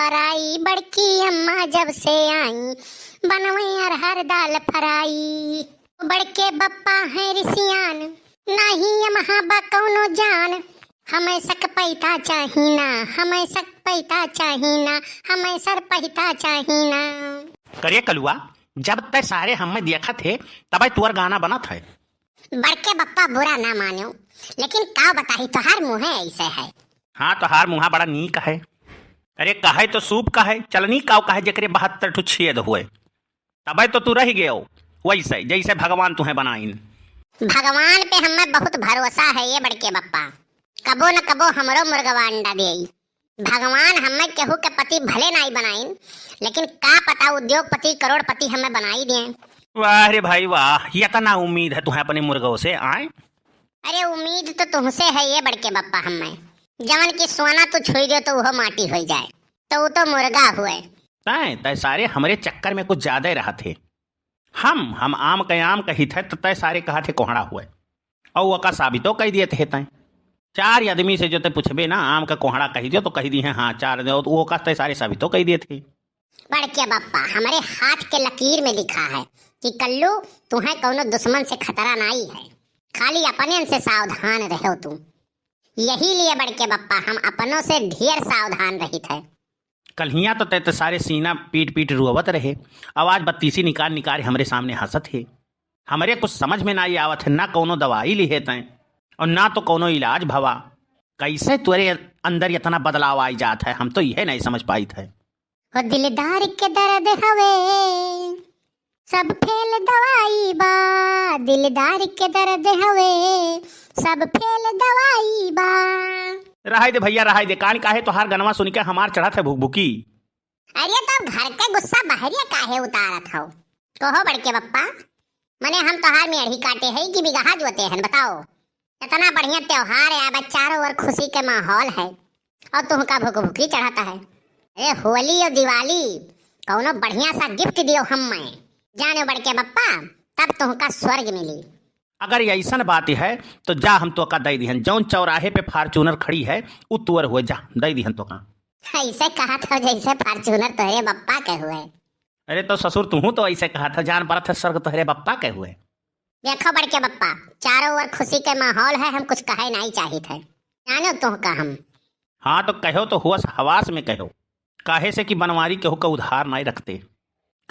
Fry, बड़की अम्मा जब से आई बनवे अरहर दाल फराई। बड़के बप्पा है ऋषियान, नहीं महाबा कौनो जान। हमें सक पैता चाहिना, हमें सक पैता चाहिना, हमें सर पैता चाहिना। करे कलुआ, जब तक सारे हमें देखा थे तब तुअर गाना बना था। बड़के बप्पा बुरा ना मानो, लेकिन का बताही तोहार मुँह ऐसे है। हाँ तोहार मुँहा बड़ा नीक है। अरे कहे तो सूप कहे, चलनी काव कहे जकरे 72 ठो छेद हुए, तब तो तू रह गयो वैसे जैसे भगवान तुम्हें बनाइन। भगवान पे हमें बहुत भरोसा है ये बड़के बप्पा, कबो न कबो हमरो मुर्गवा अंडा देई। भगवान हमें केहू के पति भले नहीं बनाइन, लेकिन का पता उद्योगपति करोड़पति हमें बनाई दे। वाह रे भाई वाह, ये इतना उम्मीद है तुम्हें अपने मुर्गों से आए। अरे उम्मीद तो तुमसे है ये बड़के बप्पा, हमें जवन की सोना तो छुई दो तो वह माटी हो जाए, तो वो तो मुर्गा हुए। तय सारे हमारे चक्कर में कुछ ज्यादा ही रहा थे। हम आम कही थे तो तय सारे कहा थे कोहड़ा हुए, और वो का साबितो कह दिए थे। तय 4 आदमी से जो ते पूछबे ना आम का कोहड़ा कही दियो तो कही दिए हाँ 4 दो, तो वो का तय सारे साबितो कह दिए थे। बड़के बप्पा हमारे हाथ के लकीर में लिखा है कि कल्लू तुम्हें कौनो दुश्मन से खतरा नहीं है, खाली अपने से सावधान रहो तुम। यही लिए बड़के बप्पा हम अपनों से ढेर सावधान रही थे। कल्हिया तो तय सारे सीना पीट पीट रुआवत रहे, आवाज बत्तीसी निकाल निकाल हमरे सामने हंसत है। हमरे कुछ समझ में ना आवत है, ना कोनो दवाई ली है तय और ना तो कोनो इलाज भवा। कैसे तुरे अंदर इतना बदलाव आई जात है, हम तो यह नहीं समझ पाई थे। वो दिलदार के दर्द हवे सब फेल दवाई बा, दिलदार के दर्द हवे सब फेल दवाई बा। रहाई दे भैया रहाई दे, कान काहे तो हार गनवा सुन के हमार चढ़ा थे भुकभुकी। अरे तो घर के गुस्सा बाहरिया काहे उतारत हो? कहो बड़के बप्पा, मने हम तोहार में अड़ी काटे है कि बिगहा जोते हैं बताओ। इतना बढ़िया त्योहार है, अब चारों ओर खुशी के माहौल है और तुमका भुकभुकी चढ़ाता है। अरे होली और दिवाली कौनो बढ़िया सा गिफ्ट दियो हमें, जाने बड़के बप्पा तब तुमका स्वर्ग मिली। अगर ऐसा बात है तो जा हम तो का दे दिहन, जौन चौराहे पे फार्चूनर खड़ी है उ तुअर हुए, जा दे दिहन तो का। ऐसे कहा था जैसे फार्चूनर तोहरे बप्पा के हुए। अरे तो ससुर तू तो ऐसे कहा था, जान पड़ा था स्वर्ग तोहरे बप्पा के हुए। देखो बड़के बप्पा, चारों ओर खुशी के माहौल है, हम कुछ कहे नहीं चाहिए थे, जानो तुमका हम। हाँ तो कहो तो हुआ हवास में कहो, काहे से कि बनवारी केहू का उधार नहीं रखते।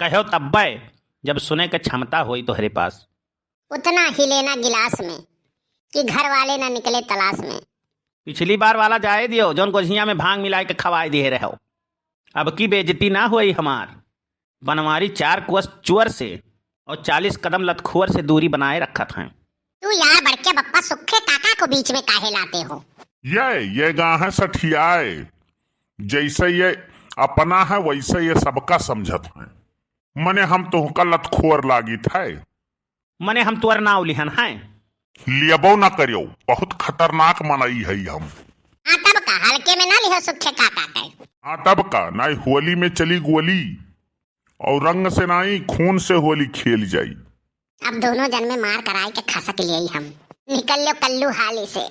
कहो तब्बे जब सुने के क्षमता हुई तोहरे पास। उतना ही लेना गिलास में कि घर वाले ना निकले तलाश में। पिछली बार वाला जाए दियो, जौन गोझिया में भांग मिला के खवाए दिए रहो। अब की बेइज्जती ना हुई हमार। बनवारी 4 कोस चुअर से और 40 कदम लतखुअर से दूरी बनाए रखा था। तू यार बड़के बप्पा सुखे काका को बीच में काहे लाते हो? ये गाँव है सठियाए, जैसे ये अपना है वैसे ये सबका समझत है। मने हम तुहका लतखोर लागी था, मने हम तुअर नाव लिहन है। लियबो ना करियो, बहुत खतरनाक मनई है हम। हाँ तब का हल्के में ना लिहो सुखे काका के। हाँ तब का नाई होली में चली गोली, और रंग से नाई खून से होली खेल जाई। अब दोनों जन में मार कराए के खसक लिए हम। निकल लो कल्लू हाली से।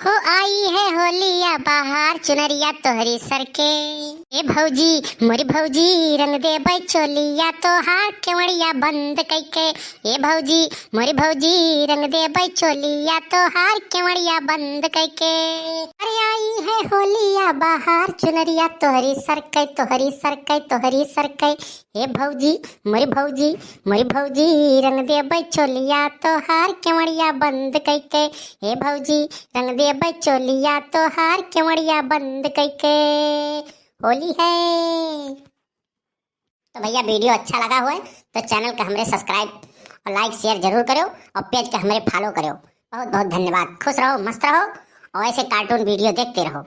हो आई है होलिया बाहर चुनरिया तोहरी सर के, ए भौजी मोरी भौजी रंग दे बैचोलिया तोहार केवड़िया बंद कैके। ए भौजी मोरी भौजी रंग दे बैचोलिया तोहार केवड़िया बंद कैके। अरे आई है होलिया बाहर चुनरिया तोहरी सर के, तोहरी सर के, तोहरी सर के। ए भौजी मोरी भौजी मोरी भौजी रंग दे बैचोलिया तोहार केवड़िया बंद कैके। ए भौजी रंग दे बचोलिया तोहार केवड़िया बंद कैके। होली है। तो भैया वीडियो अच्छा लगा हुआ है तो चैनल का हमारे सब्सक्राइब और लाइक शेयर जरूर करो और पेज का हमारे फॉलो करो। बहुत बहुत धन्यवाद। खुश रहो, मस्त रहो और ऐसे कार्टून वीडियो देखते रहो।